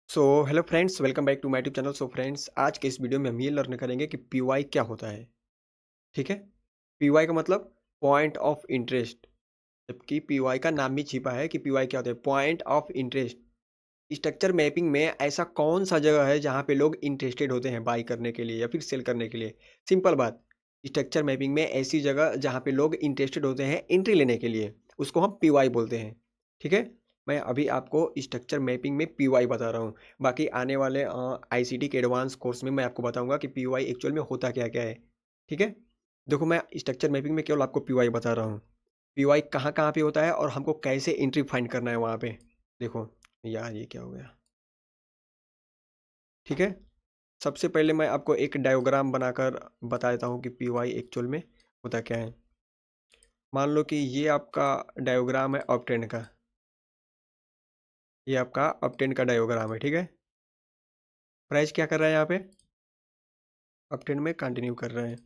So hello friends, welcome back to my YouTube channel. So friends, आज के इस video में हम ये लर्न करेंगे कि पीवाई क्या होता है। ठीक है। पीवाई का मतलब पॉइंट ऑफ इंटरेस्ट, जबकि पीवाई का नाम भी छिपा है कि पीवाई क्या होता है, point of interest. Structure mapping में ऐसा कौन सा जगह है जहाँ पे लोग इंटरेस्टेड होते हैं बाई करने के लिए या फिर सेल करने के लिए। सिंपल बात, स्ट्रक्चर मैपिंग में ऐसी जगह जहाँ पे लोग इंटरेस्टेड होते हैं एंट्री लेने के लिए, उसको हम पीवाई बोलते हैं। ठीक है। मैं अभी आपको स्ट्रक्चर मैपिंग में पीवाई बता रहा हूँ। बाकी आने वाले आईसीटी के एडवांस कोर्स में मैं आपको बताऊंगा कि पीवाई एक्चुअल में होता क्या क्या है। ठीक है। देखो, मैं स्ट्रक्चर मैपिंग में केवल आपको पीवाई बता रहा हूँ। पीवाई कहाँ कहाँ पे होता है और हमको कैसे एंट्री फाइंड करना है वहाँ पे। देखो यार, ये क्या हो गया। ठीक है। सबसे पहले मैं आपको एक डायग्राम बनाकर बता देता हूँ कि पीवाई एक्चुअल में होता क्या है। मान लो कि ये आपका डायग्राम है ऑप्टेन का। ये आपका ऑप्टेन का डायग्राम है। ठीक है। प्राइस क्या कर रहा है यहाँ पे, ऑप्टेन में कंटिन्यू कर रहे हैं।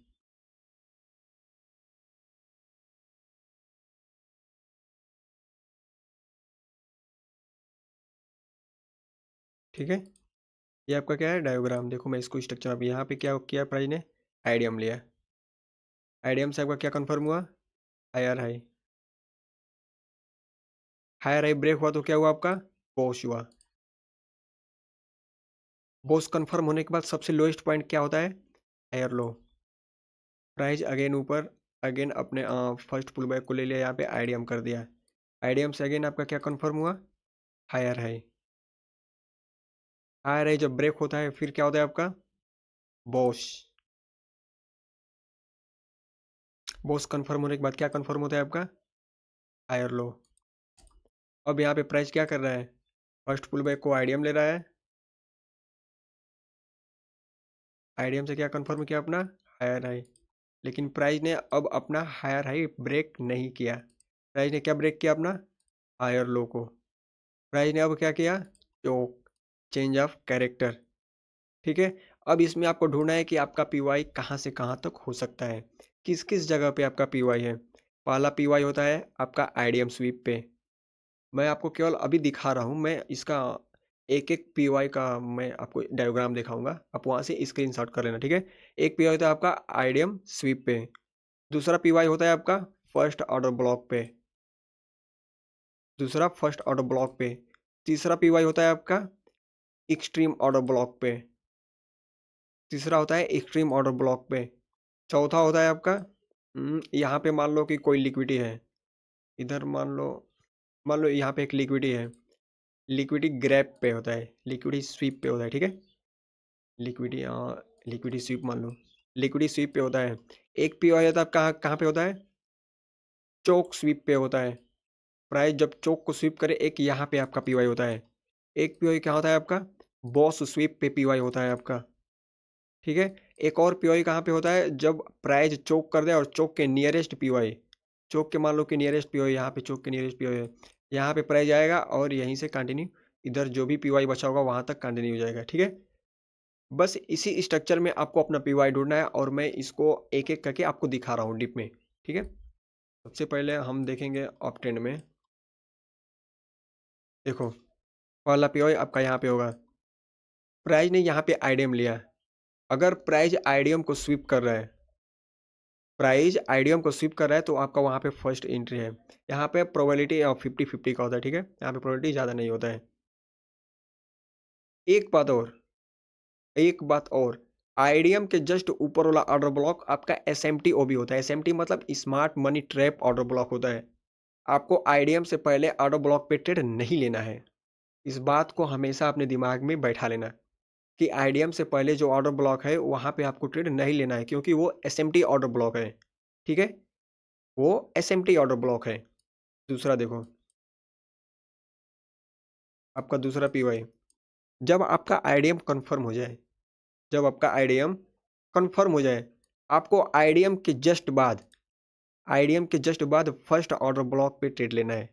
ठीक है। ये आपका क्या है, डायग्राम। देखो मैं इसको स्ट्रक्चर, अब यहाँ पे क्या किया प्राइस ने, आईडीएम लिया। आईडीएम से आपका क्या कंफर्म हुआ, higher high. Higher high break हुआ तो क्या हुआ आपका, बॉस हुआ। बॉस कंफर्म होने के बाद सबसे लोएस्ट पॉइंट क्या होता है, हायर लो। प्राइस अगेन ऊपर, अगेन अपने फर्स्ट पुल बैक को ले लिया, यहाँ पे आईडीएम कर दिया। आईडीएम से अगेन आपका क्या कंफर्म हुआ, हायर हाई। हायर हाई जब ब्रेक होता है फिर क्या होता है आपका, बॉस। बॉस कंफर्म होने के बाद क्या कंफर्म होता है आपका, हायर लो। अब यहाँ पे प्राइस क्या कर रहा है, फर्स्ट पुल बैक को आईडीएम ले रहा है। आईडीएम से क्या कंफर्म किया अपना, हायर हाई। लेकिन प्राइस ने अब अपना हायर हाई ब्रेक नहीं किया। प्राइस ने क्या ब्रेक किया, अपना हायर लो को। प्राइस ने अब क्या किया, चोक, चेंज ऑफ कैरेक्टर। ठीक है। अब इसमें आपको ढूंढना है कि आपका पीवाई कहाँ से कहाँ तक हो सकता है, किस किस जगह पे आपका पीवाई है। पहला पीवाई होता है आपका आईडीएम स्वीप पे। मैं आपको केवल अभी दिखा रहा हूँ, मैं इसका एक एक पीवाई का मैं आपको डायग्राम दिखाऊंगा, आप वहाँ से स्क्रीनशॉट कर लेना। ठीक है। एक पीवाई होता है आपका आईडीएम स्वीप पे। दूसरा पीवाई होता है आपका फर्स्ट ऑर्डर ब्लॉक पे। दूसरा फर्स्ट ऑर्डर ब्लॉक पे। तीसरा पीवाई होता है आपका एक्सट्रीम ऑर्डर ब्लॉक पे। तीसरा होता है एक्सट्रीम ऑर्डर ब्लॉक पे। चौथा होता है आपका यहाँ पे मान लो कि कोई लिक्विडिटी है। इधर मान लो यहाँ पे एक लिक्विडिटी है। लिक्विडिटी ग्रैब पे होता है, लिक्विडिटी स्वीप पे होता है। ठीक है। लिक्विडिटी स्वीप मान लो, लिक्विडिटी स्वीप पे होता है। एक पीवाई होता है कहाँ कहाँ पे होता है, चोक स्वीप पे होता है। प्राइस जब चोक को स्वीप करे, एक यहाँ पे आपका पीवाई होता है। एक पीवाई क्या होता है आपका, बॉस स्वीप पे पीवाई होता है आपका। ठीक है। एक और पीवाई कहाँ पे होता है, जब प्राइस चोक कर दे और चोक के नियरेस्ट पीवाई, चोक के मान लो कि नियरेस्ट पीवाई, यहाँ पे चोक के नियरेस्ट पीवाई है, यहाँ पे प्राइस आएगा और यहीं से कंटिन्यू, इधर जो भी पीवाई बचा होगा वहाँ तक कंटिन्यू हो जाएगा। ठीक है। बस इसी स्ट्रक्चर में आपको अपना पीवाई ढूंढना है और मैं इसको एक एक करके आपको दिखा रहा हूँ डिप में। ठीक है। सबसे पहले हम देखेंगे ऑप्टेन में। देखो, पहला पीवाई आपका यहाँ पे होगा। प्राइस ने यहाँ पे आईडीएम लिया। अगर प्राइस आईडीएम को स्वीप कर रहा है, प्राइस आईडीएम को स्वीप कर रहा है तो आपका वहाँ पे फर्स्ट एंट्री है। यहाँ पे प्रोबेबिलिटी 50-50 का होता है। ठीक है। यहाँ पे प्रोबेबिलिटी ज़्यादा नहीं होता है। एक बात और, एक बात और, आईडीएम के जस्ट ऊपर वाला ऑर्डर ब्लॉक आपका एसएमटी ओबी होता है। एसएमटी मतलब smart money trap order block होता है। आपको आईडीएम से पहले ऑर्डर ब्लॉक पे ट्रेड नहीं लेना है। इस बात को हमेशा अपने दिमाग में बैठा लेना कि आईडीएम से पहले जो ऑर्डर ब्लॉक है वहाँ पे आपको ट्रेड नहीं लेना है, क्योंकि वो एसएमटी ऑर्डर ब्लॉक है। ठीक है। वो एसएमटी ऑर्डर ब्लॉक है। दूसरा देखो, आपका दूसरा पीवाई, जब आपका आईडीएम कंफर्म हो जाए, जब आपका आईडीएम कंफर्म हो जाए, आपको आईडीएम के जस्ट बाद, आईडीएम के जस्ट बाद फर्स्ट ऑर्डर ब्लॉक पे ट्रेड लेना है।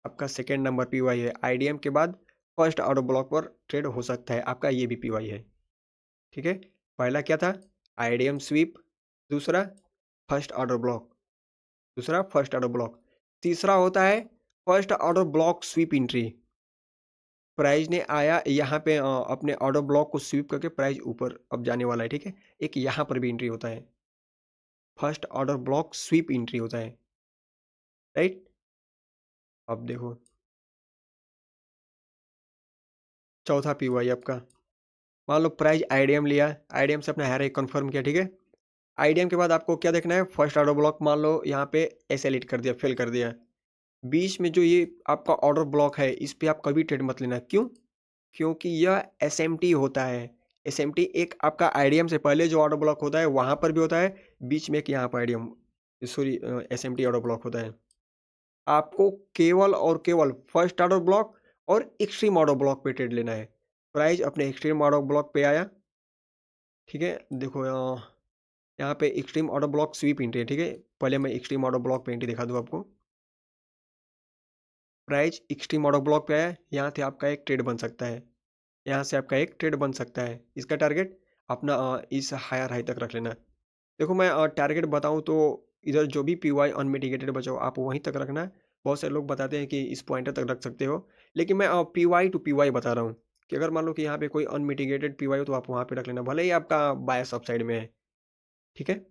आपका सेकेंड नंबर पीवाई है, आईडीएम के बाद फर्स्ट ऑर्डर ब्लॉक पर ट्रेड हो सकता है, आपका ये भी पीवाई है। ठीक है। पहला क्या था, आईडीएम स्वीप। दूसरा फर्स्ट ऑर्डर ब्लॉक। दूसरा फर्स्ट ऑर्डर ब्लॉक। तीसरा होता है first order block sweep entry. Price ने आया यहाँ पे अपने ऑर्डर ब्लॉक को स्वीप करके प्राइस ऊपर अब जाने वाला है, ठीक है। एक यहाँ पर भी एंट्री होता है, first order block sweep entry होता है, राइट। अब देखो चौथा पीओआई आपका, मान लो प्राइस आईडीएम लिया, आईडीएम से अपना हायर कन्फर्म किया, ठीक है। आईडीएम के बाद आपको क्या देखना है, फर्स्ट ऑर्डर ब्लॉक मान लो यहाँ पे एसएलिट कर दिया, फेल कर दिया। बीच में जो ये आपका ऑर्डर ब्लॉक है इस पे आप कभी ट्रेड मत लेना, क्यों? क्योंकि यह एसएमटी होता है। एसएमटी एक आपका आईडीएम से पहले जो ऑर्डर ब्लॉक होता है वहां पर भी होता है, बीच में एक यहाँ पर IDM sorry SMT order block होता है। आपको केवल और केवल फर्स्ट ऑर्डर ब्लॉक और एक्सट्रीम ऑर्डर ब्लॉक पे ट्रेड लेना है। प्राइस अपने एक्सट्रीम ऑर्डर ब्लॉक पे आया, ठीक है। देखो यहाँ पे extreme order block sweep entry है, ठीक है। पहले मैं एक्सट्रीम ऑर्डर ब्लॉक पे एंट्री दिखा दूँ आपको। प्राइस एक्सट्रीम ऑर्डर ब्लॉक पे आया, यहाँ से आपका एक ट्रेड बन सकता है, यहाँ से आपका एक ट्रेड बन सकता है। इसका टारगेट अपना इस हायर हाई तक रख लेना। देखो मैं टारगेट बताऊँ तो इधर जो भी पीवाई अनमिटिगेटेड बचा हो आप वहीं तक रखना। बहुत सारे लोग बताते हैं कि इस पॉइंटर तक रख सकते हो, लेकिन मैं पीवाई टू पीवाई बता रहा हूँ कि अगर मान लो कि यहाँ पे कोई अनमिटिगेटेड पीवाई हो तो आप वहाँ पे रख लेना, भले ही आपका बायस अपसाइड में है, ठीक है।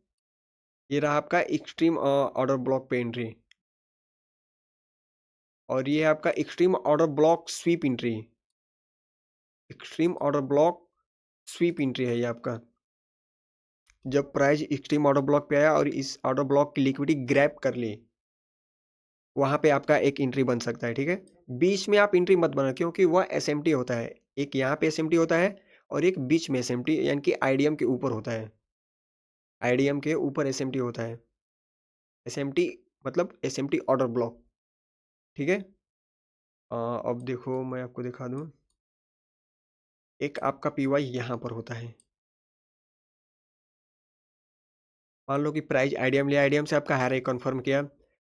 ये रहा आपका एक्सट्रीम ऑर्डर ब्लॉक पे एंट्री, और ये है आपका extreme order block sweep entry. Extreme order block sweep entry है ये आपका। जब प्राइस एक्सट्रीम ऑर्डर ब्लॉक पे आया और इस ऑर्डर ब्लॉक की लिक्विडिटी ग्रैब कर ली, वहां पे आपका एक एंट्री बन सकता है, ठीक है। बीच में आप एंट्री मत बना क्योंकि वह एसएमटी होता है, एक यहाँ पे एसएमटी होता है और एक बीच में एसएमटी यानी कि आईडीएम के ऊपर होता है, आईडीएम के ऊपर एसएमटी होता है। एसएमटी मतलब एसएमटी ऑर्डर ब्लॉक, ठीक है। अब देखो मैं आपको दिखा दूं, एक आपका पीवाई यहाँ पर होता है। मान लो कि प्राइस आईडीएम लिया, आईडीएम से आपका हायर कंफर्म किया,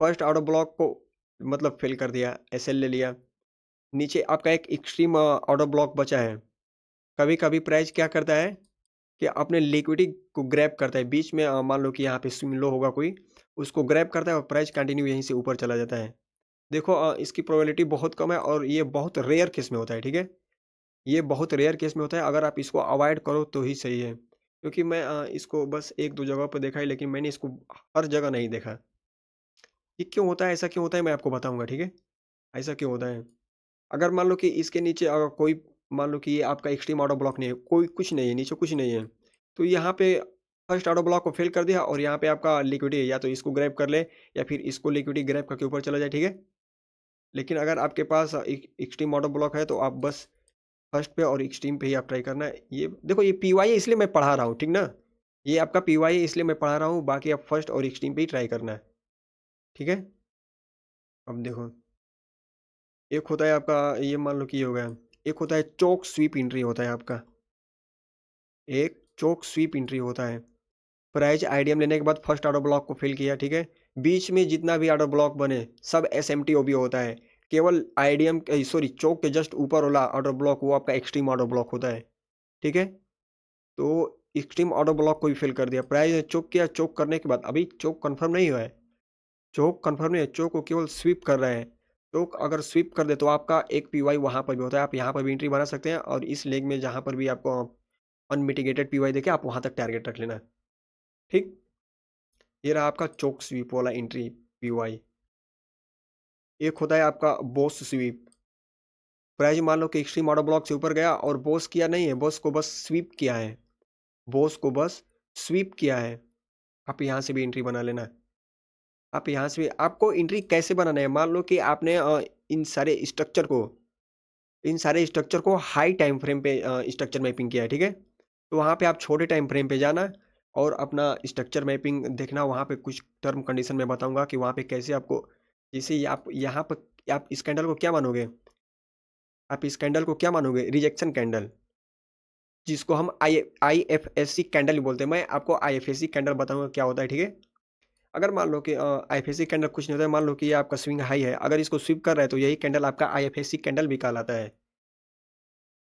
फर्स्ट ऑर्डर ब्लॉक को मतलब फिल कर दिया, एसएल ले लिया। नीचे आपका एक एक्सट्रीम ऑर्डर ब्लॉक बचा है। कभी कभी प्राइस क्या करता है कि अपने लिक्विडिटी को ग्रैब करता है, बीच में मान लो कि यहाँ पे स्विंग लो होगा कोई, उसको ग्रैब करता है और प्राइस कंटिन्यू यहीं से ऊपर चला जाता है। देखो इसकी प्रोबेबिलिटी बहुत कम है और ये बहुत रेयर केस में होता है, ठीक है। ये बहुत रेयर केस में होता है, अगर आप इसको अवॉइड करो तो ही सही है। क्योंकि मैं इसको बस एक दो जगह पर देखा है, लेकिन मैंने इसको हर जगह नहीं देखा। ये क्यों होता है, ऐसा क्यों होता है, मैं आपको बताऊंगा, ठीक है। ऐसा क्यों होता है, अगर मान लो कि इसके नीचे अगर कोई, मान लो कि ये आपका एक्सट्रीम ऑर्डर ब्लॉक नहीं है, कोई कुछ नहीं है, नीचे कुछ नहीं है, तो यहाँ पे फर्स्ट ऑर्डर ब्लॉक को फिल कर दिया और यहाँ पे आपका लिक्विडिटी है, या तो इसको ग्रैब कर ले या फिर इसको लिक्विडिटी ग्रैब करके ऊपर चला जाए, ठीक है। लेकिन अगर आपके पास एक्सट्रीम ऑर्डर ब्लॉक है तो आप बस फर्स्ट पे और एक्सट्रीम पे ही आप ट्राई करना है। ये देखो ये पीवाई है इसलिए मैं पढ़ा रहा हूँ, ठीक ना। ये आपका पीवाई है इसलिए मैं पढ़ा रहा हूँ, बाकी आप फर्स्ट और एक्सट्रीम पे ही ट्राई करना है, ठीक है। अब देखो एक होता है आपका, ये मान लो कि ये हो गया, एक होता है चोक स्वीप एंट्री होता है आपका, एक चोक स्वीप एंट्री होता है। प्राइस आईडीएम लेने के बाद फर्स्ट ऑर्डर ब्लॉक को फिल किया, ठीक है। बीच में जितना भी ऑर्डर ब्लॉक बने सब एसएमटी ओबी होता है। केवल आईडीएम सॉरी चोक के जस्ट ऊपर वाला ऑर्डर ब्लॉक वो आपका एक्सट्रीम ऑर्डर ब्लॉक होता है, ठीक है। तो एक्सट्रीम ऑर्डर ब्लॉक को भी फिल कर दिया, प्राइस ने चोक किया, चोक करने के बाद अभी चोक कंफर्म नहीं हुआ है, चोक कंफर्म नहीं है, चोक को केवल स्वीप कर रहे हैं। चोक अगर स्वीप कर दे तो आपका एक पीवाई वहां पर भी होता है, आप यहाँ पर भी एंट्री बना सकते हैं और इस लेग में जहां पर भी आपको अनमिटिगेटेड पीवाई देखे आप वहां तक टारगेट रख लेना, ठीक। ये रहा आपका चोक स्वीप वाला एंट्री पीवाई। एक होता है आपका बोस स्वीप, प्राइस मान लो कि एक्सट्रीम ऑर्डर ब्लॉक से ऊपर गया और बोस किया नहीं है, बोस को बस स्वीप किया है, बोस को बस स्वीप किया है, आप यहाँ से भी एंट्री बना लेना। आप यहाँ से भी, आपको एंट्री कैसे बनाना है, मान लो कि आपने इन सारे स्ट्रक्चर को हाई टाइम फ्रेम पे स्ट्रक्चर मैपिंग किया है, ठीक है। तो वहाँ पे आप छोटे टाइम फ्रेम पे जाना और अपना स्ट्रक्चर मैपिंग देखना, वहाँ पे कुछ टर्म कंडीशन मैं बताऊंगा कि वहाँ पे कैसे आपको, जैसे आप यहाँ पर आप इस कैंडल को क्या मानोगे, आप इस कैंडल को क्या मानोगे, रिजेक्शन कैंडल, जिसको हम IFSC कैंडल भी बोलते हैं। मैं आपको IFSC कैंडल बताऊंगा क्या होता है, ठीक है। अगर मान लो कि IFSC कैंडल कुछ नहीं होता है, मान लो कि ये आपका स्विंग हाई है, अगर इसको स्विप कर रहा है तो यही कैंडल आपका IFSC कैंडल भी कहलाता है।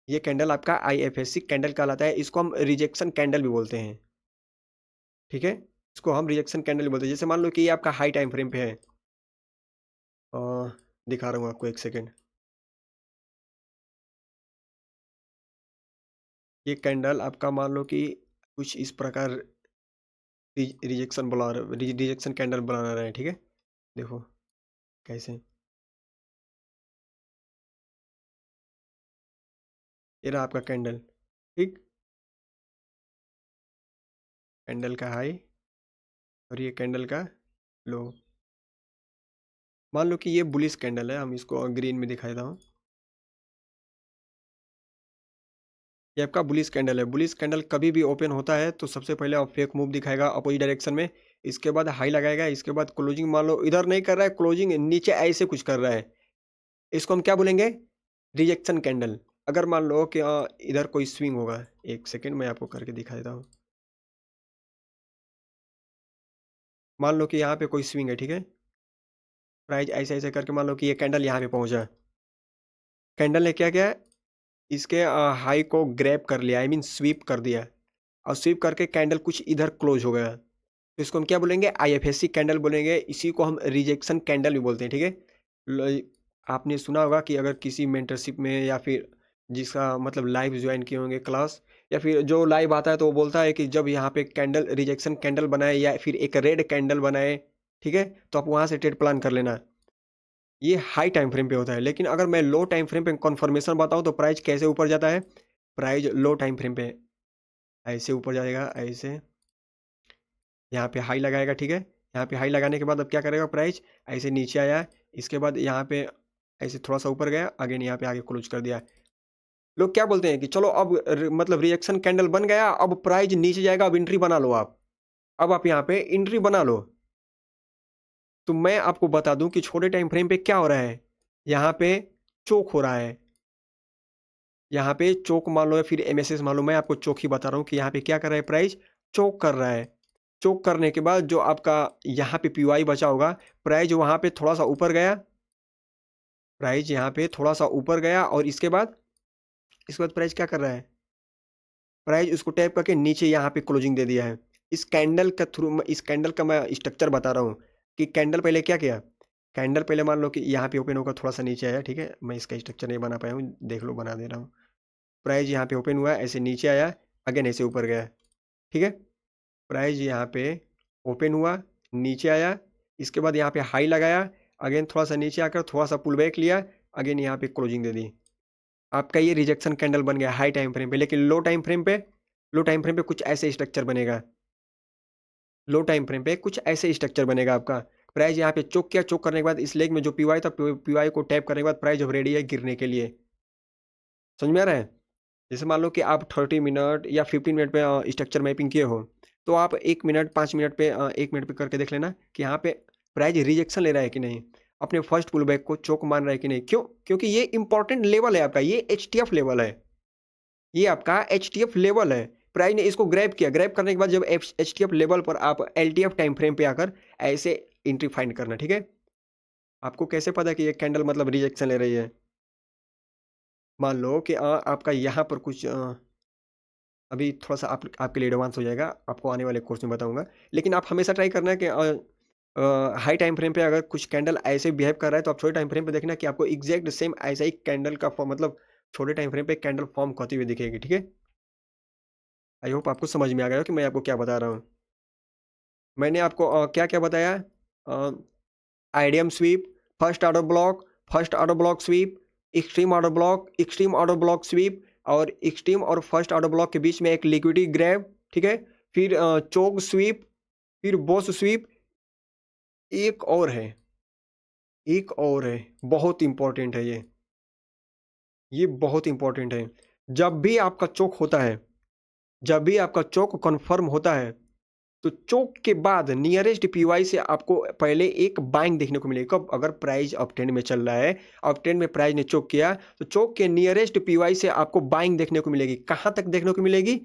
ये कैंडल आपका IFSC कैंडल कहलाता है, इसको हम रिजेक्शन कैंडल भी बोलते हैं, ठीक है। इसको हम रिजेक्शन कैंडल भी बोलते हैं। जैसे मान लो कि ये आपका हाई टाइम फ्रेम पे है, अ, दिखा रहा हूँ आपको एक सेकेंड। ये कैंडल आपका मान लो कि कुछ इस प्रकार रिजेक्शन कैंडल बना रहे हैं, ठीक है। देखो कैसे, ये रहा आपका कैंडल, ठीक। कैंडल का हाई और ये कैंडल का लो। मान लो कि ये बुलिश कैंडल है, हम इसको ग्रीन में दिखा देता हूँ। ये आपका बुलिश कैंडल है। बुलिश कैंडल कभी भी ओपन होता है तो सबसे पहले आप फेक मूव दिखाएगा अपोजिट डायरेक्शन में, इसके बाद हाई लगाएगा, इसके बाद क्लोजिंग मान लो इधर नहीं कर रहा है, क्लोजिंग नीचे ऐसे कुछ कर रहा है, इसको हम क्या बोलेंगे, रिजेक्शन कैंडल। अगर मान लो कि इधर कोई स्विंग होगा, एक सेकेंड मैं आपको करके दिखा देता हूँ। मान लो कि यहाँ पे कोई स्विंग है, ठीक है। प्राइस ऐसे ऐसे करके मान लो कि ये कैंडल यहाँ पे पहुंचा, कैंडल ने क्या किया, इसके हाई को ग्रैब कर लिया, आई मीन स्वीप कर दिया, और स्वीप करके कैंडल कुछ इधर क्लोज हो गया, तो इसको हम क्या बोलेंगे, आईएफएससी कैंडल बोलेंगे। इसी को हम रिजेक्शन कैंडल भी बोलते हैं, ठीक है। आपने सुना होगा कि अगर किसी मेंटरशिप में या फिर जिसका मतलब लाइव ज्वाइन किए होंगे क्लास, या फिर जो लाइव आता है तो वो बोलता है कि जब यहाँ पे कैंडल रिजेक्शन कैंडल बनाए या फिर एक रेड कैंडल बनाए, ठीक है, तो आप वहाँ से ट्रेड प्लान कर लेना। ये हाई टाइम फ्रेम पे होता है, लेकिन अगर मैं लो टाइम फ्रेम पे कन्फर्मेशन बताऊँ तो प्राइस कैसे ऊपर जाता है। प्राइस लो टाइम फ्रेम पे ऐसे ऊपर जाएगा, ऐसे यहाँ पे हाई लगाएगा, ठीक है। यहाँ पे हाई लगाने के बाद अब क्या करेगा, प्राइस ऐसे नीचे आया, इसके बाद यहाँ पे ऐसे थोड़ा सा ऊपर गया, अगेन यहाँ पे आगे क्लोज कर दिया। लोग क्या बोलते हैं कि चलो अब मतलब रिएक्शन कैंडल बन गया, अब प्राइस नीचे जाएगा, अब एंट्री बना लो आप। अब आप यहाँ पे एंट्री बना लो। तो मैं आपको बता दूं कि छोटे टाइम फ्रेम पे क्या हो रहा है, यहाँ पे चोक हो रहा है, यहाँ पे चोक मान लो या फिर एमएसएस मान लो, मैं आपको चोक ही बता रहा हूँ कि यहाँ पे क्या कर रहा है, प्राइस चोक कर रहा है। चोक करने के बाद जो आपका यहाँ पे पीवाई बचा होगा, प्राइस वहाँ पे थोड़ा सा ऊपर गया, प्राइस यहाँ पे थोड़ा सा ऊपर गया, और इसके बाद प्राइस क्या कर रहा है, प्राइस उसको टैप करके नीचे यहाँ पे क्लोजिंग दे दिया है। इस कैंडल का थ्रू, इस कैंडल का मैं स्ट्रक्चर बता रहा हूँ कि कैंडल पहले क्या किया। कैंडल पहले मान लो कि यहाँ पे ओपन होकर थोड़ा सा नीचे आया, ठीक है, मैं इसका स्ट्रक्चर नहीं बना पाया हूँ, देख लो बना दे रहा हूँ। प्राइस यहाँ पे ओपन हुआ, ऐसे नीचे आया, अगेन ऐसे ऊपर गया, ठीक है। प्राइस यहाँ पे ओपन हुआ, नीचे आया, इसके बाद यहाँ पे हाई लगाया, अगेन थोड़ा सा नीचे आकर थोड़ा सा पुल बैक लिया, अगेन यहाँ पे क्लोजिंग दे दी। आपका ये रिजेक्शन कैंडल बन गया हाई टाइम फ्रेम पे। लेकिन लो टाइम फ्रेम पे कुछ ऐसे स्ट्रक्चर बनेगा, लो टाइम फ्रेम पे कुछ ऐसे स्ट्रक्चर बनेगा आपका। प्राइस यहाँ पे चोक किया, चोक करने के बाद इस लेग में जो पीवाई था, पीवाई को टैप करने के बाद प्राइस अब रेडी है गिरने के लिए। समझ में आ रहा है। जैसे मान लो कि आप 30 मिनट या 15 मिनट पे स्ट्रक्चर मैपिंग किए हो, तो आप 1 मिनट 5 मिनट पे 1 मिनट पे करके देख लेना कि यहाँ पे प्राइस रिजेक्शन ले रहा है कि नहीं, अपने फर्स्ट पुल बैक को चोक मान रहा है कि नहीं। क्यों, क्योंकि ये इंपॉर्टेंट लेवल है आपका, ये HTF लेवल है, ये आपका HTF लेवल है। प्राइस ने इसको ग्रैब किया, ग्रैब करने के बाद जब HTF लेवल पर आप LTF टाइम फ्रेम पे आकर ऐसे एंट्री फाइंड करना, ठीक है। आपको कैसे पता कि ये कैंडल मतलब रिजेक्शन ले रही है। मान लो कि आपका यहाँ पर कुछ अभी थोड़ा सा आपके लिए एडवांस हो जाएगा, आपको आने वाले कोर्स में बताऊंगा। लेकिन आप हमेशा ट्राई करना है कि हाई टाइम फ्रेम पे अगर कुछ कैंडल ऐसे बिहेव कर रहा है, तो आप छोटे टाइम फ्रेम पे देखना कि आपको एग्जैक्ट सेम ऐसा ही कैंडल का फॉर्म, मतलब छोटे टाइम फ्रेम पे कैंडल फॉर्म होती हुई दिखेगी, ठीक है। आई होप आपको समझ में आ गया हो कि मैं आपको क्या बता रहा हूँ। मैंने आपको क्या क्या बताया, IDM sweep, first order block, first order block sweep, extreme order block, extreme order block sweep, और एक्सट्रीम और फर्स्ट ऑर्डर ब्लॉक के बीच में एक लिक्विडिटी ग्रैब, ठीक है। फिर चोक स्वीप, फिर बॉस स्वीप, एक और है, एक और है, बहुत इंपॉर्टेंट है ये बहुत इंपॉर्टेंट है। जब भी आपका चोक होता है, जब भी आपका चोक कंफर्म होता है, तो चोक के बाद नियरेस्ट पीवाई से आपको पहले एक बाइंग देखने को मिलेगी। कब, अगर प्राइस अप ट्रेंड में चल रहा है, अप ट्रेंड में प्राइस ने चोक किया, तो चोक के नियरेस्ट पीवाई से आपको बाइंग देखने को मिलेगी। कहां तक देखने को मिलेगी,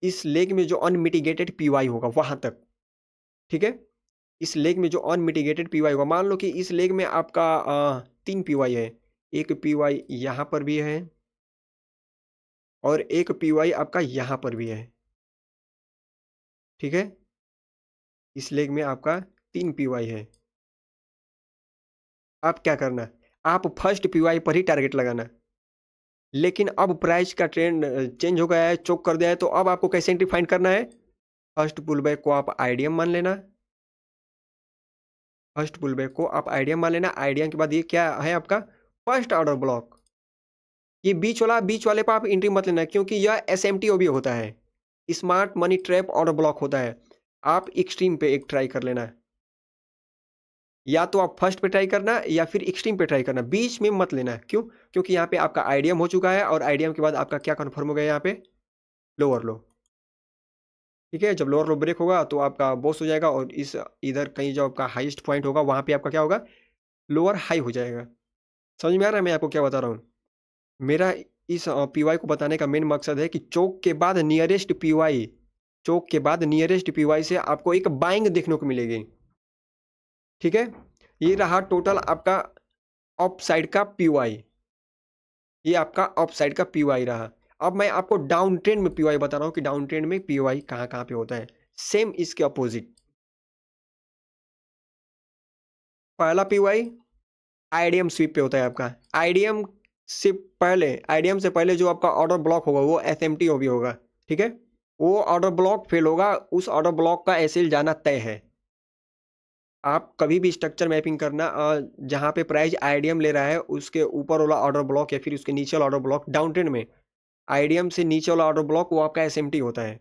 इस लेग में जो अनमिटिगेटेड पीवाई होगा वहां तक, ठीक है। इस लेग में जो अनमिटिगेटेड पीवाई होगा, मान लो कि इस लेग में आपका 3 पीवाई है, एक पीवाई यहां पर भी है और एक पीवाई आपका यहां पर भी है, ठीक है। इस लेग में आपका 3 पीवाई है। आप क्या करना, आप फर्स्ट पीवाई पर ही टारगेट लगाना, लेकिन अब प्राइस का ट्रेंड चेंज हो गया है, चोक कर दिया है, तो अब आपको कैसे एंट्री फाइंड करना है? फर्स्ट पुल बैक को आप आईडीएम मान लेना। फर्स्ट पुल बैक को आप आईडीएम मान लेना। आईडीएम के बाद ये क्या है आपका? First order block. ये बीच वाले पे आप एंट्री मत लेना, क्योंकि यह एसएमटी ओबी होता है, smart money trap order block होता है। आप एक्सट्रीम पे एक ट्राई कर लेना, या तो आप फर्स्ट पे ट्राई करना या फिर एक्सट्रीम पे ट्राई करना, बीच में मत लेना। क्यों? क्योंकि यहाँ पे आपका आईडीएम हो चुका है, और आईडीएम के बाद आपका क्या कन्फर्म हो गया यहाँ पे? लोअर लो। ठीक है, जब लोअर लो ब्रेक होगा तो आपका बॉस हो जाएगा, और इस इधर कहीं जो आपका हाईएस्ट पॉइंट होगा वहाँ पे आपका क्या होगा? लोअर हाई हो जाएगा। समझ में आ रहा है मैं आपको क्या बता रहा हूँ? मेरा इस पीवाई को बताने का मेन मकसद है कि चौक के बाद नियरेस्ट पीवाई, चौक के बाद नियरेस्ट पीवाई से आपको एक बाइंग देखने को मिलेगी। ठीक है, ये रहा टोटल आपका अप साइड का पीवाई। ये आपका अप साइड का पीवाई रहा। अब मैं आपको डाउन ट्रेंड में पीवाई बता रहा हूँ कि डाउन ट्रेंड में पीवाई कहाँ कहाँ पे होता है। सेम इसके अपोजिट। पहला पीवाई आईडीएम स्वीप पे होता है आपका। आईडीएम से पहले जो आपका ऑर्डर ब्लॉक होगा वो एसएमटी भी होगा। ठीक है, वो ऑर्डर ब्लॉक फेल होगा, उस ऑर्डर ब्लॉक का एसएल जाना तय है। आप कभी भी स्ट्रक्चर मैपिंग करना, जहाँ पे प्राइस आईडीएम ले रहा है उसके ऊपर वाला ऑर्डर ब्लॉक या फिर उसके नीचे वाला ऑर्डर ब्लॉक, डाउन ट्रेंड में आईडीएम से नीचे वाला ऑर्डर ब्लॉक वो आपका एसएमटी होता है,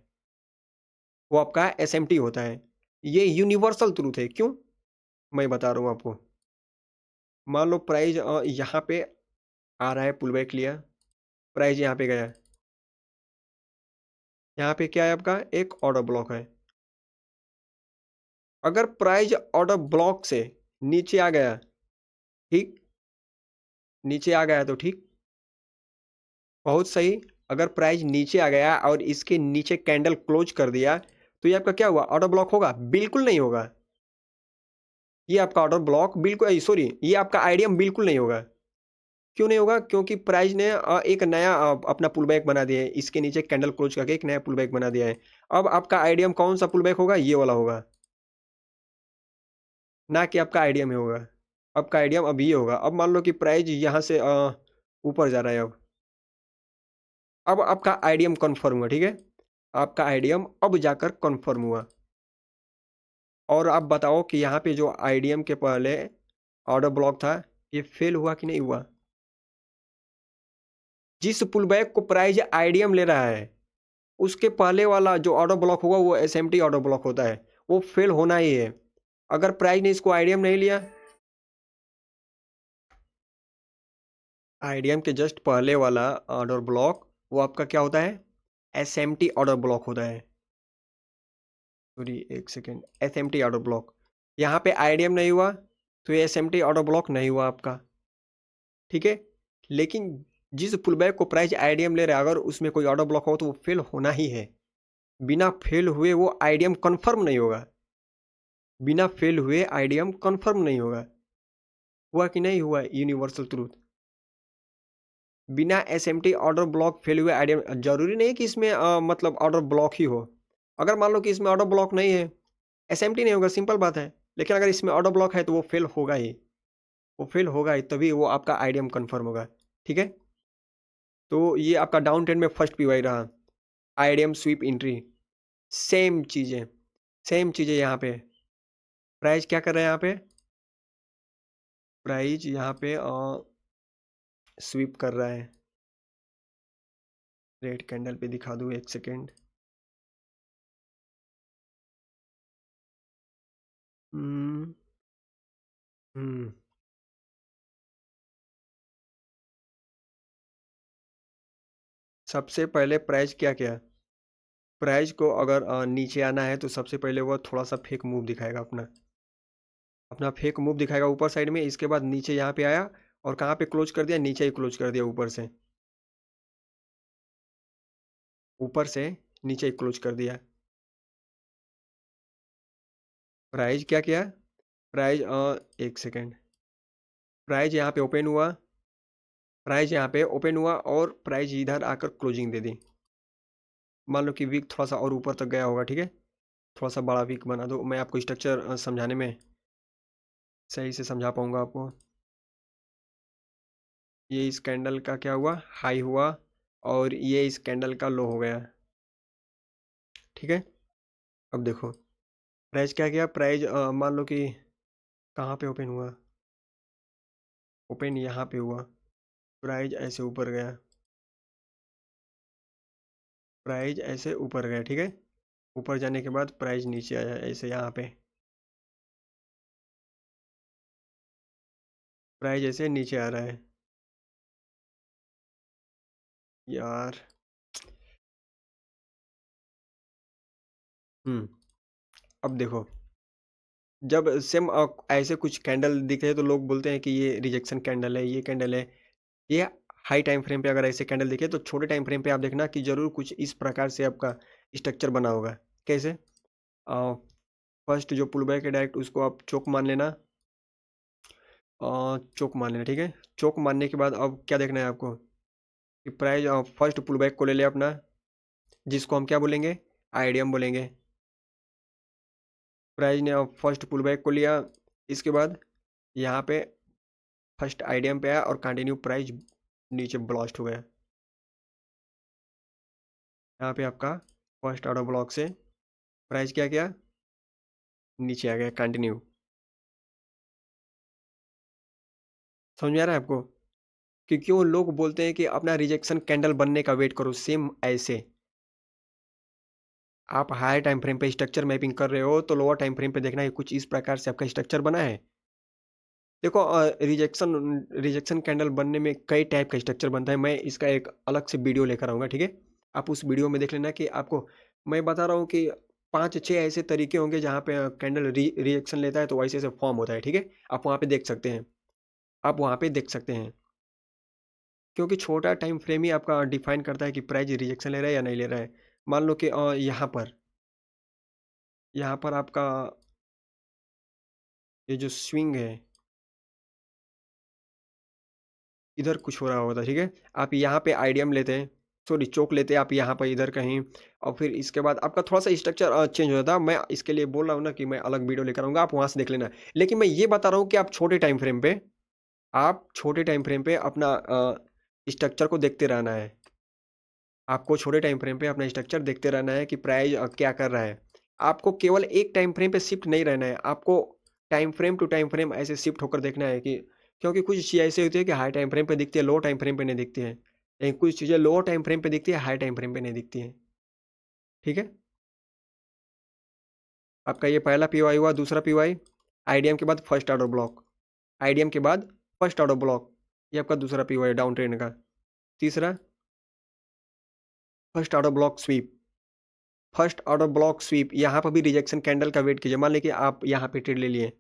वो आपका एसएमटी होता है। ये यूनिवर्सल ट्रूथ है। क्यों? मैं बता रहा हूँ आपको। मान लो प्राइस यहाँ पे आ रहा है, पुल बैक लिया, प्राइस यहाँ पे गया, यहाँ पे क्या है आपका? एक ऑर्डर ब्लॉक है। अगर प्राइस ऑर्डर ब्लॉक से नीचे आ गया, ठीक, नीचे आ गया तो ठीक, बहुत सही। अगर प्राइस नीचे आ गया और इसके नीचे कैंडल क्लोज कर दिया, तो ये आपका क्या हुआ? ऑर्डर ब्लॉक होगा? बिल्कुल नहीं होगा। ये आपका ऑर्डर ब्लॉक बिल्कुल, सॉरी, ये आपका आईडीएम बिल्कुल नहीं होगा। क्यों नहीं होगा? क्योंकि प्राइस ने एक नया अपना पुल बैक बना दिया है, इसके नीचे कैंडल क्लोज करके एक नया पुल बैक बना दिया है। अब आपका आईडीएम कौन सा पुल बैक होगा? ये वाला होगा, ना कि आपका आईडीएम में होगा। आपका आईडीएम अब ये होगा। अब मान लो कि प्राइस यहाँ से ऊपर जा रहा है। अब आपका आईडीएम कन्फर्म हुआ। ठीक है, आपका आईडीएम अब जाकर कन्फर्म हुआ। और आप बताओ कि यहाँ पे जो आईडीएम के पहले ऑर्डर ब्लॉक था, ये फेल हुआ कि नहीं हुआ? जिस पुल बैक को प्राइस आईडीएम ले रहा है, उसके पहले वाला जो ऑर्डर ब्लॉक होगा वो एसएमटी ऑर्डर ब्लॉक होता है, वो फेल होना ही है। अगर प्राइस ने इसको आईडीएम नहीं लिया, आईडीएम के जस्ट पहले वाला ऑर्डर ब्लॉक वो आपका क्या होता है? एसएमटी ऑर्डर ब्लॉक होता है। सॉरी, एक सेकेंड, एसएमटी ऑर्डर ब्लॉक। यहाँ पे आईडीएम नहीं हुआ तो ये एसएमटी ऑर्डर ब्लॉक नहीं हुआ आपका। ठीक है, लेकिन जिस पुल बैक को प्राइस आईडीएम ले रहा है, अगर उसमें कोई ऑर्डर ब्लॉक हो तो वो फेल होना ही है। बिना फेल हुए वो आईडीएम कंफर्म नहीं होगा। बिना फेल हुए आईडीएम कंफर्म नहीं होगा। हुआ कि नहीं हुआ? Universal truth. बिना एसएमटी ऑर्डर ब्लॉक फेल हुए आईडीएम, जरूरी नहीं कि इसमें मतलब ऑर्डर ब्लॉक ही हो। अगर मान लो कि इसमें ऑर्डर ब्लॉक नहीं है, एसएमटी नहीं होगा, सिंपल बात है। लेकिन अगर इसमें ऑर्डर ब्लॉक है तो वो फेल होगा ही, वो फेल होगा ही, तभी वो आपका आईडीएम कंफर्म होगा। ठीक है, तो ये आपका डाउन ट्रेंड में फर्स्ट पीवाई रहा, आईडीएम स्वीप एंट्री। सेम चीज़ें, सेम चीज़ें यहाँ पे। प्राइस क्या कर रहे हैं यहाँ पे? प्राइस यहाँ पे स्वीप कर रहा है। रेड कैंडल पे दिखा दूँ, एक सेकेंड। हम्म हम्म, सबसे पहले प्राइस क्या किया? प्राइस को अगर नीचे आना है तो सबसे पहले वो थोड़ा सा फेक मूव दिखाएगा, अपना अपना फेक मूव दिखाएगा ऊपर साइड में। इसके बाद नीचे यहाँ पे आया और कहाँ पे क्लोज कर दिया? नीचे ही क्लोज कर दिया, ऊपर से, ऊपर से नीचे ही क्लोज कर दिया। प्राइस क्या किया? प्राइस एक सेकेंड, प्राइस यहाँ पे ओपन हुआ, प्राइस यहाँ पे ओपन हुआ और प्राइस इधर आकर क्लोजिंग दे दी। मान लो कि वीक थोड़ा सा और ऊपर तक गया होगा। ठीक है, थोड़ा सा बड़ा वीक बना दो, मैं आपको स्ट्रक्चर समझाने में सही से समझा पाऊंगा आपको। ये इस कैंडल का क्या हुआ, हाई हुआ, और ये इस कैंडल का लो हो गया। ठीक है, अब देखो प्राइस क्या किया, प्राइस मान लो कि कहाँ पे ओपन हुआ, ओपन यहाँ पे हुआ, प्राइस ऐसे ऊपर गया, प्राइस ऐसे ऊपर गया। ठीक है, ऊपर जाने के बाद प्राइस नीचे आया ऐसे, यहाँ पे प्राइस ऐसे नीचे आ रहा है यार। अब देखो, जब सेम ऐसे कुछ कैंडल दिखे तो लोग बोलते हैं कि ये रिजेक्शन कैंडल है, ये कैंडल है। ये हाई टाइम फ्रेम पे अगर ऐसे कैंडल दिखे तो छोटे टाइम फ्रेम पे आप देखना कि जरूर कुछ इस प्रकार से आपका स्ट्रक्चर बना होगा। कैसे, फर्स्ट जो पुल बैक है डायरेक्ट उसको आप चोक मान लेना, चोक मान लेना। ठीक है, चोक मानने के बाद अब क्या देखना है आपको कि प्राइस फर्स्ट पुल बैक को ले ले अपना, जिसको हम क्या बोलेंगे, आईडीएम बोलेंगे। प्राइस ने फर्स्ट पुल बैक को लिया, इसके बाद यहाँ पे फर्स्ट आईडीएम पे आया और कंटिन्यू प्राइस नीचे ब्लास्ट हो गया। यहाँ पे आपका फर्स्ट ऑर्डर ब्लॉक से प्राइस क्या किया, नीचे आ गया कंटिन्यू। समझ में आ रहा है आपको कि क्यों लोग बोलते हैं कि अपना रिजेक्शन कैंडल बनने का वेट करो। सेम ऐसे आप हायर टाइम फ्रेम पे स्ट्रक्चर मैपिंग कर रहे हो तो लोअर टाइम फ्रेम पे देखना है कुछ इस प्रकार से आपका स्ट्रक्चर बना है। देखो रिजेक्शन रिजेक्शन कैंडल बनने में कई टाइप का स्ट्रक्चर बनता है, मैं इसका एक अलग से वीडियो लेकर आऊँगा। ठीक है, आप उस वीडियो में देख लेना कि आपको मैं बता रहा हूँ कि 5-6 ऐसे तरीके होंगे जहाँ पे कैंडल रिएक्शन लेता है तो वैसे ऐसे फॉर्म होता है। ठीक है, आप वहाँ पे देख सकते हैं, आप वहाँ पे देख सकते हैं, क्योंकि छोटा टाइम फ्रेम ही आपका डिफाइन करता है कि प्राइस रिजेक्शन ले रहा है या नहीं ले रहा है। मान लो कि यहाँ पर आपका ये जो स्विंग है, इधर कुछ हो रहा होता है। ठीक है, आप यहाँ पे आईडीएम लेते हैं, सॉरी चौक लेते हैं आप यहाँ पर इधर कहीं, और फिर इसके बाद आपका थोड़ा सा स्ट्रक्चर चेंज हो जाता है। मैं इसके लिए बोल रहा हूँ ना कि मैं अलग वीडियो लेकर आऊँगा, आप वहाँ से देख लेना। लेकिन मैं ये बता रहा हूँ कि आप छोटे टाइम फ्रेम पे अपना स्ट्रक्चर को देखते रहना है। आपको छोटे टाइम फ्रेम पे अपना स्ट्रक्चर देखते रहना है कि प्राइस क्या कर रहा है। आपको केवल एक टाइम फ्रेम पे शिफ्ट नहीं रहना है, आपको time frame to time frame ऐसे शिफ्ट होकर देखना है कि, क्योंकि कुछ चीज़ें ऐसी होती है कि हाई टाइम फ्रेम पे दिखती है, लो टाइम फ्रेम पे नहीं दिखती है, लेकिन कुछ चीज़ें लो टाइम फ्रेम पे दिखती है, हाई टाइम फ्रेम पे नहीं दिखती हैं। ठीक है, आपका ये पहला पी हुआ, दूसरा पी आईडीएम के बाद फर्स्ट ऑर्डर ब्लॉक, आईडीएम के बाद फर्स्ट ऑर्डर ब्लॉक, ये आपका दूसरा पी डाउन ट्रेंड का। तीसरा first order block sweep, first order block sweep, यहाँ पर भी रिजेक्शन कैंडल का वेट कीजिए। मान लीजिए आप यहाँ पे ट्रेड ले लिए,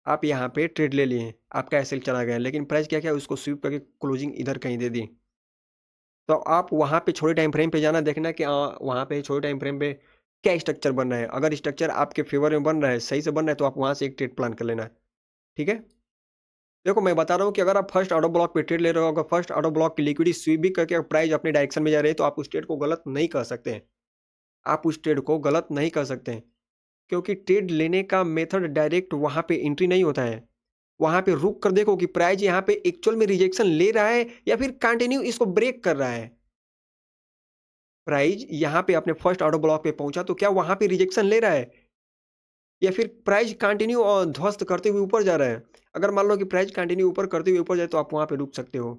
आप यहाँ पे ट्रेड ले लिए, आपका एसएल चला गया, लेकिन प्राइस क्या किया, उसको स्वीप करके क्लोजिंग इधर कहीं दे दी। तो आप वहाँ पे छोटे टाइम फ्रेम पे जाना, देखना कि वहाँ पे छोटे टाइम फ्रेम पे क्या स्ट्रक्चर बन रहा है। अगर स्ट्रक्चर आपके फेवर में बन रहा है, सही से बन रहा है, तो आप वहाँ से एक ट्रेड प्लान कर लेना। ठीक है, देखो मैं बता रहा हूँ कि अगर आप फर्स्ट ऑर्डर ब्लॉक पे ट्रेड ले रहे हो, अगर फर्स्ट ऑर्डर ब्लॉक की लिक्विडिटी स्वीप भी करके प्राइस अपने डायरेक्शन में जा रही है, तो आप उस ट्रेड को गलत नहीं कर सकते हैं। आप उस ट्रेड को गलत नहीं कर सकते हैं, क्योंकि ट्रेड लेने का मेथड डायरेक्ट वहाँ पे एंट्री नहीं होता है। वहाँ पे रुक कर देखो कि प्राइस यहाँ पे एक्चुअल में रिजेक्शन ले रहा है या फिर कंटिन्यू इसको ब्रेक कर रहा है। प्राइस यहाँ पे अपने फर्स्ट ऑर्डर ब्लॉक पे पहुंचा तो क्या वहाँ पे रिजेक्शन ले रहा है, या फिर प्राइस कंटिन्यू और ध्वस्त करते हुए ऊपर जा रहा है। अगर मान लो कि प्राइस कंटिन्यू ऊपर करते हुए ऊपर जाए तो आप वहाँ पे रुक सकते हो,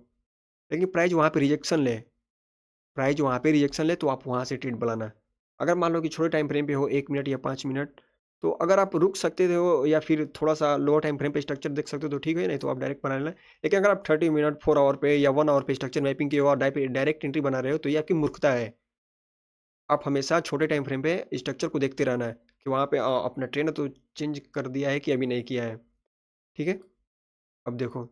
लेकिन प्राइस वहाँ पे रिजेक्शन ले, प्राइस वहाँ पे रिजेक्शन ले तो आप वहाँ से ट्रेड बनाना। अगर मान लो कि छोटे टाइम फ्रेम पे हो 1 मिनट या 5 मिनट, तो अगर आप रुक सकते हो या फिर थोड़ा सा लोअर टाइम फ्रेम पे स्ट्रक्चर देख सकते हो तो ठीक है, नहीं तो आप डायरेक्ट बना लेना। लेकिन अगर आप 30 मिनट 4 आवर पे या 1 आवर पे स्ट्रक्चर मैपिंग किए हो और डायरेक्ट एंट्री बना रहे हो तो ये आपकी मूर्खता है। आप हमेशा छोटे टाइम फ्रेम पे स्ट्रक्चर को देखते रहना है कि वहाँ पे अपना ट्रेंड तो चेंज कर दिया है कि अभी नहीं किया है। ठीक है, अब देखो,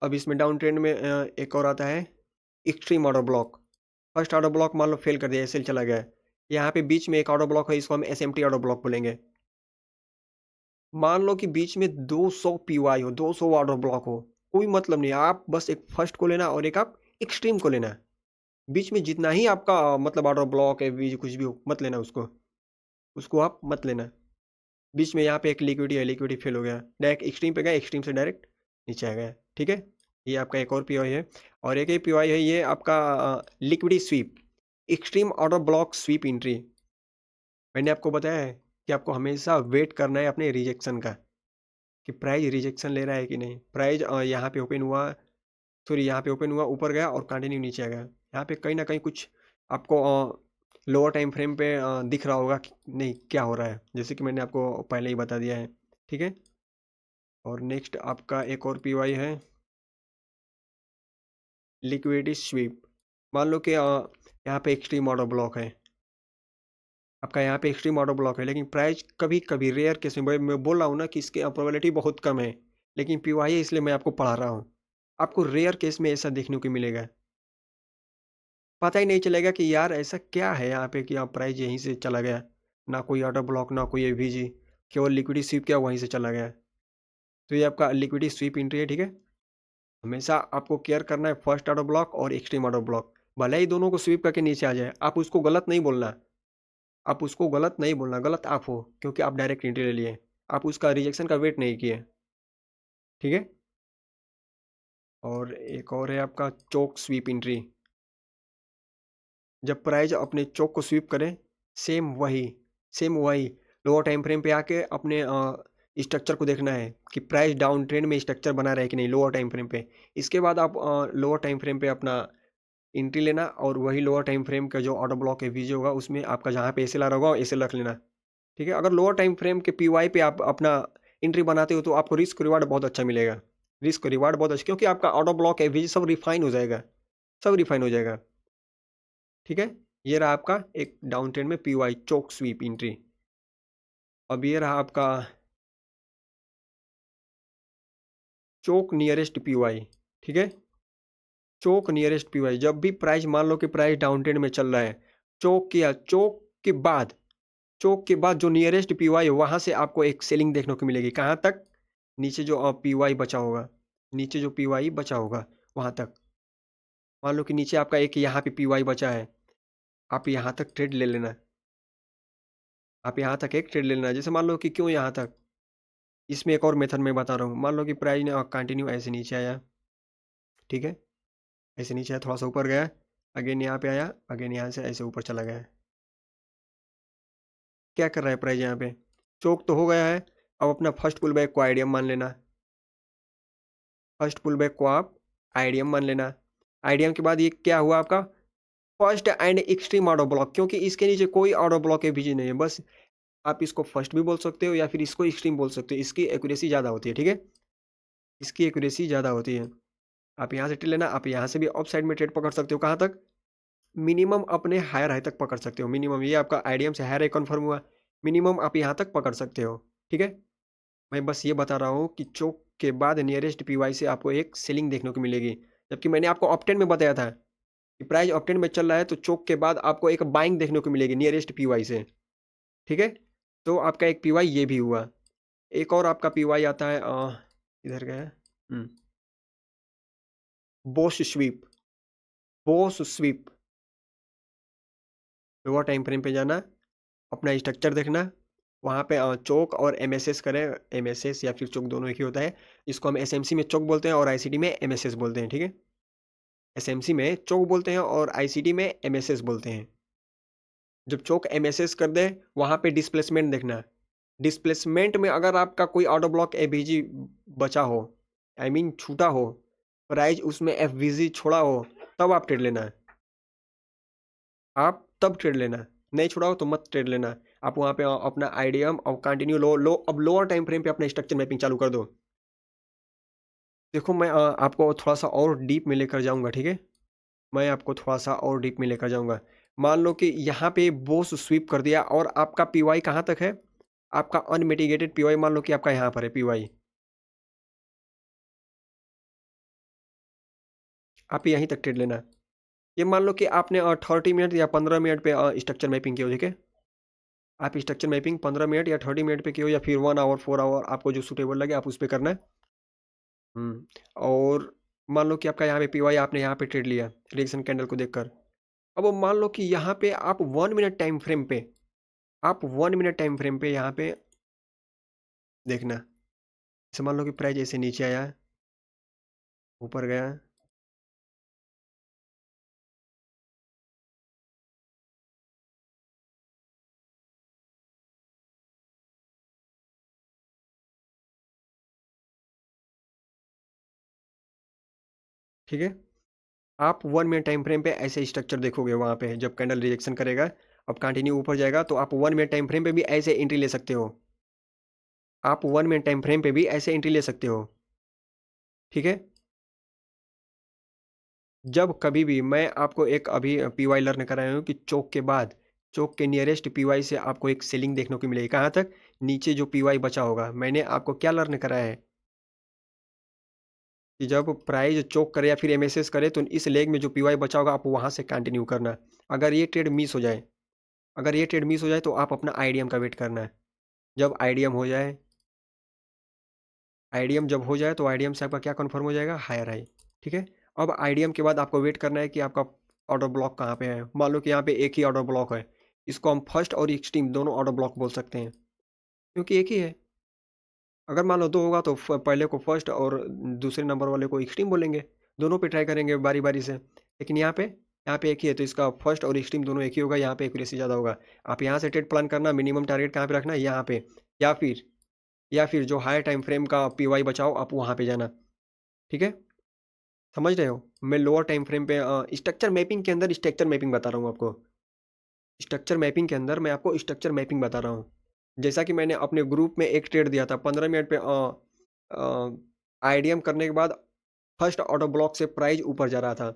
अब इसमें डाउन ट्रेंड में एक और आता है extreme order block. First order block मान लो फेल कर दिया, एसएल चला गया, यहाँ पे बीच में एक ऑर्डर ब्लॉक है, इसको हम एसएमटी ऑर्डर ब्लॉक बोलेंगे। मान लो कि बीच में 200 पीवाई हो, 200 ऑर्डर ब्लॉक हो, कोई मतलब नहीं, आप बस एक फर्स्ट को लेना और एक आप एक्सट्रीम को लेना। बीच में जितना ही आपका मतलब ऑर्डर ब्लॉक है, बीच कुछ भी हो मत लेना, उसको उसको आप मत लेना। बीच में यहाँ पे एक लिक्विडिटी है, लिक्विडिटी फेल हो गया, डायरेक्ट एक्सट्रीम पे गया, एक्सट्रीम से डायरेक्ट नीचे आ गया। ठीक है, ये आपका एक और पीवाई है। और एक ये पीवाई है, ये आपका liquidity sweep, extreme order block sweep entry. मैंने आपको बताया है कि आपको हमेशा वेट करना है अपने रिजेक्शन का, कि प्राइस रिजेक्शन ले रहा है कि नहीं। प्राइस यहाँ पे ओपन हुआ, सॉरी यहाँ पे ओपन हुआ, ऊपर गया और कंटिन्यू नीचे आ गया। यहाँ पे कहीं ना कहीं कुछ आपको लोअर टाइम फ्रेम पे दिख रहा होगा कि नहीं क्या हो रहा है, जैसे कि मैंने आपको पहले ही बता दिया है। ठीक है। और नेक्स्ट आपका एक और पीवाई है, लिक्विडिटी स्वीप। मान लो कि यहाँ पे एक्सट्रीम ऑर्डर ब्लॉक है, आपका यहाँ पे एक्सट्रीम ऑर्डर ब्लॉक है, लेकिन प्राइस कभी कभी रेयर केस में, मैं बोल रहा हूँ ना कि इसकी प्रोबेबिलिटी बहुत कम है, लेकिन पीवाई है इसलिए मैं आपको पढ़ा रहा हूँ। आपको रेयर केस में ऐसा देखने को मिलेगा, पता ही नहीं चलेगा कि यार ऐसा क्या है यहाँ पे कि आप प्राइस यहीं से चला गया, ना कोई ऑर्डर ब्लॉक ना कोई एवीजी, केवल लिक्विडिटी स्वीप क्या वहीं से चला गया। तो ये आपका लिक्विडिटी स्वीप एंट्री है। ठीक है। हमेशा आपको केयर करना है फर्स्ट ऑर्डर ब्लॉक और एक्सट्रीम ऑर्डर ब्लॉक, भले ही दोनों को स्वीप करके नीचे आ जाए, आप उसको गलत नहीं बोलना, आप उसको गलत नहीं बोलना, गलत आप हो क्योंकि आप डायरेक्ट एंट्री ले लिए, आप उसका रिजेक्शन का वेट नहीं किए। ठीक है। और एक और है आपका चोक स्वीप एंट्री। जब प्राइस अपने चोक को स्वीप करे, सेम वही लोअर टाइम फ्रेम पे आके अपने स्ट्रक्चर को देखना है कि प्राइस डाउन ट्रेंड में स्ट्रक्चर बना रहा है कि नहीं लोअर टाइम फ्रेम पे। इसके बाद आप लोअर टाइम फ्रेम पे अपना एंट्री लेना, और वही लोअर टाइम फ्रेम का जो ऑर्डर ब्लॉक है वीजे होगा उसमें आपका जहाँ पे एसएलआर होगा एसएल रख लेना। ठीक है। अगर लोअर टाइम फ्रेम के पीवाई पे आप अपना एंट्री बनाते हो तो आपको रिस्क रिवार्ड बहुत अच्छा मिलेगा, रिस्क रिवार्ड बहुत अच्छा, क्योंकि आपका ऑर्डर ब्लॉक है वीजे सब रिफाइन हो जाएगा, सब रिफाइन हो जाएगा। ठीक है। ये रहा आपका एक डाउन ट्रेंड में पीवाई चोक स्वीप एंट्री। अब ये रहा आपका चोक नियरेस्ट पीवाई। ठीक है। चोक नियरेस्ट पीवाई, जब भी प्राइस मान लो कि प्राइस डाउन ट्रेंड में चल रहा है, चोक किया, चोक के बाद जो नियरेस्ट पीवाई है वहां से आपको एक सेलिंग देखने को मिलेगी। कहाँ तक? नीचे जो पीवाई बचा होगा, नीचे जो पीवाई बचा होगा वहां तक। मान लो कि नीचे आपका एक यहाँ पे पीवाई बचा है, आप यहाँ तक ट्रेड ले लेना, आप यहाँ तक एक ट्रेड ले लेना। जैसे मान लो कि क्यों यहाँ तक, इसमें एक और मेथड मैं बता रहा हूँ। मान लो कि प्राइस ने कंटिन्यू ऐसे नीचे आया, ठीक है, ऐसे नीचे आया, थोड़ा सा ऊपर गया, अगेन यहाँ पे आया, अगेन यहाँ से ऐसे ऊपर चला गया। क्या कर रहा है प्राइस यहाँ पे? चोक तो हो गया है। अब अपना फर्स्ट पुल बैक को आईडीएम मान लेना, फर्स्ट पुल बैक को आप आईडीएम मान लेना। आईडीएम के बाद ये क्या हुआ आपका? First and extreme order block, क्योंकि इसके नीचे कोई ऑर्डर ब्लॉक है बीजी नहीं है, बस आप इसको फर्स्ट भी बोल सकते हो या फिर इसको एक्सट्रीम बोल सकते हो, इसकी एक्यूरेसी ज़्यादा होती है। ठीक है। इसकी एक्यूरेसी ज़्यादा होती है। आप यहाँ से ट्रेड लेना, आप यहाँ से भी ऑफ साइड में ट्रेड पकड़ सकते हो। कहाँ तक? मिनिमम अपने हायर हाई तक पकड़ सकते हो, मिनिमम। ये आपका आईडीएम से हायर हाई कन्फर्म हुआ, मिनिमम आप यहाँ तक पकड़ सकते हो। ठीक है। मैं बस ये बता रहा हूँ कि चोक के बाद नियरेस्ट पीवाई से आपको एक सेलिंग देखने को मिलेगी, जबकि मैंने आपको ऑप्टेन में बताया था कि प्राइस ऑप्टेन में चल रहा है तो चोक के बाद आपको एक बाइंग देखने को मिलेगी नियरेस्ट पीवाई से। ठीक है। तो आपका एक पीवाई ये भी हुआ। एक और आपका पीवाई आता है, इधर गया है, BOS sweep, BOS sweep. Lower time frame पे जाना, अपना स्ट्रक्चर देखना, वहाँ पे चोक और एमएसएस करें, एमएसएस या फिर चोक दोनों एक ही होता है। इसको हम एसएमसी में चोक बोलते हैं और आईसीडी में एमएसएस बोलते हैं। ठीक है। एसएमसी में चोक बोलते हैं और आईसीडी में एमएसएस बोलते हैं। जब चोक एमएसएस कर दे वहाँ पे डिस्प्लेसमेंट देखना, डिस्प्लेसमेंट में अगर आपका कोई ऑर्डर ब्लॉक एवीजी बचा हो, आई मीन छूटा हो, प्राइस उसमें एफवीजी छोड़ा हो, तब आप ट्रेड लेना है, आप तब ट्रेड लेना। नहीं छोड़ा हो तो मत ट्रेड लेना। आप वहाँ पे अपना आईडीएम और कंटिन्यू लो अब लोअर टाइम फ्रेम पे अपना स्ट्रक्चर मैपिंग चालू कर दो। देखो मैं आपको थोड़ा सा और डीप में लेकर जाऊँगा। ठीक है। मैं आपको थोड़ा सा और डीप में लेकर जाऊँगा। मान लो कि यहाँ पे बोस स्वीप कर दिया और आपका पीवाई कहाँ तक है? आपका अनमिटिगेटेड पीवाई मान लो कि आपका यहाँ पर है पीवाई, आप यहीं तक ट्रेड लेना। ये मान लो कि आपने 30 मिनट या 15 मिनट पे स्ट्रक्चर मैपिंग की हो। ठीक है। आप स्ट्रक्चर मैपिंग 15 मिनट या 30 मिनट पे की हो या फिर 1 आवर 4 आवर, आपको जो सूटेबल लगे आप उस पर करना है। और मान लो कि आपका यहाँ पे पीवाई आपने यहाँ पे ट्रेड लिया रिएक्शन कैंडल को देखकर। अब वो मान लो कि यहाँ पे आप 1 मिनट टाइम फ्रेम पे, आप 1 मिनट टाइम फ्रेम पे यहाँ पे देखना। जैसे मान लो कि प्राइस ऐसे नीचे आया है, ऊपर गया, ठीक है। आप 1 मिनट टाइम फ्रेम पे ऐसे स्ट्रक्चर देखोगे वहाँ पे जब कैंडल रिजेक्शन करेगा, अब कंटिन्यू ऊपर जाएगा तो आप 1 मिनट टाइम फ्रेम पे भी ऐसे एंट्री ले सकते हो। आप 1 मिनट टाइम फ्रेम पे भी ऐसे एंट्री ले सकते हो, ठीक है। जब कभी भी मैं आपको एक अभी पीवाई लर्न कराया हूँ कि चौक के बाद, चौक के नियरेस्ट पीवाई से आपको एक सेलिंग देखने को मिलेगी, कहाँ तक, नीचे जो पीवाई बचा होगा। मैंने आपको क्या लर्न कराया है कि जब प्राइस चोक करे या फिर एमएसएस करे तो इस लेग में जो पीवाई बचा होगा आप वहां से कंटिन्यू करना। अगर ये ट्रेड मिस हो जाए, अगर ये ट्रेड मिस हो जाए तो आप अपना आईडीएम का वेट करना है। जब आईडीएम हो जाए, आईडीएम जब हो जाए तो आईडीएम से आपका क्या कन्फर्म हो जाएगा, हायर हाई, ठीक है। अब आईडीएम के बाद आपको वेट करना है कि आपका ऑर्डर ब्लॉक कहाँ पे है। मान लो कि यहाँ पे एक ही ऑर्डर ब्लॉक है, इसको हम फर्स्ट और एक्सट्रीम दोनों ऑर्डर ब्लॉक बोल सकते हैं, क्योंकि एक ही है। अगर मान लो दो होगा तो पहले को फर्स्ट और दूसरे नंबर वाले को एक्सट्रीम बोलेंगे, दोनों पे ट्राई करेंगे बारी बारी से। लेकिन यहाँ पे एक ही है तो इसका फर्स्ट और एक्सट्रीम दोनों एक ही होगा, यहाँ पे एक्यूरेसी ज़्यादा होगा। आप यहाँ से ट्रेड प्लान करना, मिनिमम टारगेट कहाँ पे रखना है, यहाँ पे, या फिर या फिर जो हाई टाइम फ्रेम का पीवाई बचाओ आप वहाँ पे जाना, ठीक है। समझ रहे हो, मैं लोअर टाइम फ्रेम पे स्ट्रक्चर मैपिंग के अंदर स्ट्रक्चर मैपिंग बता रहा हूँ आपको। स्ट्रक्चर मैपिंग के अंदर मैं आपको स्ट्रक्चर मैपिंग बता रहा हूँ। जैसा कि मैंने अपने ग्रुप में एक ट्रेड दिया था 15 मिनट पे, आईडीएम करने के बाद फर्स्ट ऑर्डर ब्लॉक से प्राइस ऊपर जा रहा था,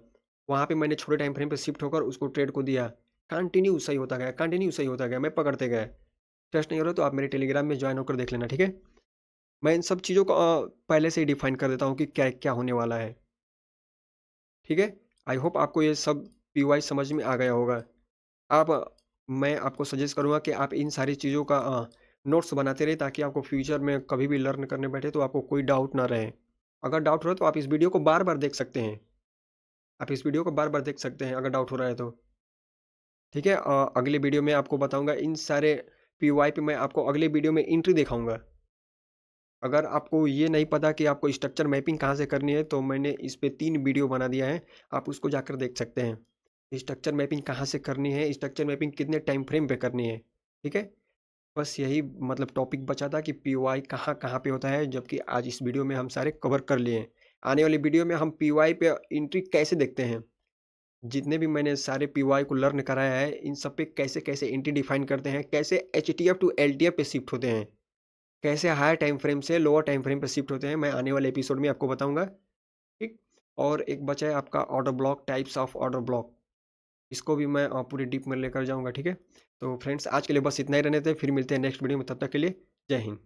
वहाँ पे मैंने छोटे टाइम फ्रेम पे शिफ्ट होकर उसको ट्रेड को दिया। कंटिन्यू सही होता गया, कंटिन्यू सही होता गया, मैं पकड़ते गए। ट्रस्ट नहीं हो रहा तो आप मेरे टेलीग्राम में ज्वाइन होकर देख लेना, ठीक है। मैं इन सब चीज़ों को पहले से ही डिफाइन कर देता हूँ कि क्या क्या होने वाला है, ठीक है। आई होप आपको ये सब पीवाई समझ में आ गया होगा। आप मैं आपको सजेस्ट करूँगा कि आप इन सारी चीज़ों का नोट्स बनाते रहिए, ताकि आपको फ्यूचर में कभी भी लर्न करने बैठे तो आपको कोई डाउट ना रहे। अगर डाउट हो रहा है तो आप इस वीडियो को बार बार देख सकते हैं, आप इस वीडियो को बार बार देख सकते हैं अगर डाउट हो रहा है तो, ठीक है। अगले वीडियो में आपको बताऊंगा इन सारे पीवाई पे, मैं आपको अगले वीडियो में एंट्री दिखाऊंगा। अगर आपको ये नहीं पता कि आपको स्ट्रक्चर मैपिंग कहाँ से करनी है तो मैंने इस पे 3 वीडियो बना दिया है, आप उसको जाकर देख सकते हैं। स्ट्रक्चर मैपिंग कहाँ से करनी है, स्ट्रक्चर मैपिंग कितने टाइम फ्रेम पे करनी है, ठीक है। बस यही मतलब टॉपिक बचा था कि पीवाई कहाँ कहाँ पे होता है, जबकि आज इस वीडियो में हम सारे कवर कर लिए हैं। आने वाली वीडियो में हम पीवाई पे एंट्री कैसे देखते हैं, जितने भी मैंने सारे पीवाई को लर्न कराया है इन सब पे कैसे कैसे एंट्री डिफाइन करते हैं, कैसे एचटीएफ टू एलटीएफ पे शिफ्ट होते हैं, कैसे हायर टाइम फ्रेम से लोअर टाइम फ्रेम पे शिफ्ट होते हैं, मैं आने वाले एपिसोड में आपको बताऊंगा, ठीक। और एक बचा है आपका order block, types of order block, इसको भी मैं पूरी डीप में लेकर जाऊंगा, ठीक है। तो फ्रेंड्स आज के लिए बस इतना ही रहने थे, फिर मिलते हैं नेक्स्ट वीडियो में, तब तक के लिए जय हिंद।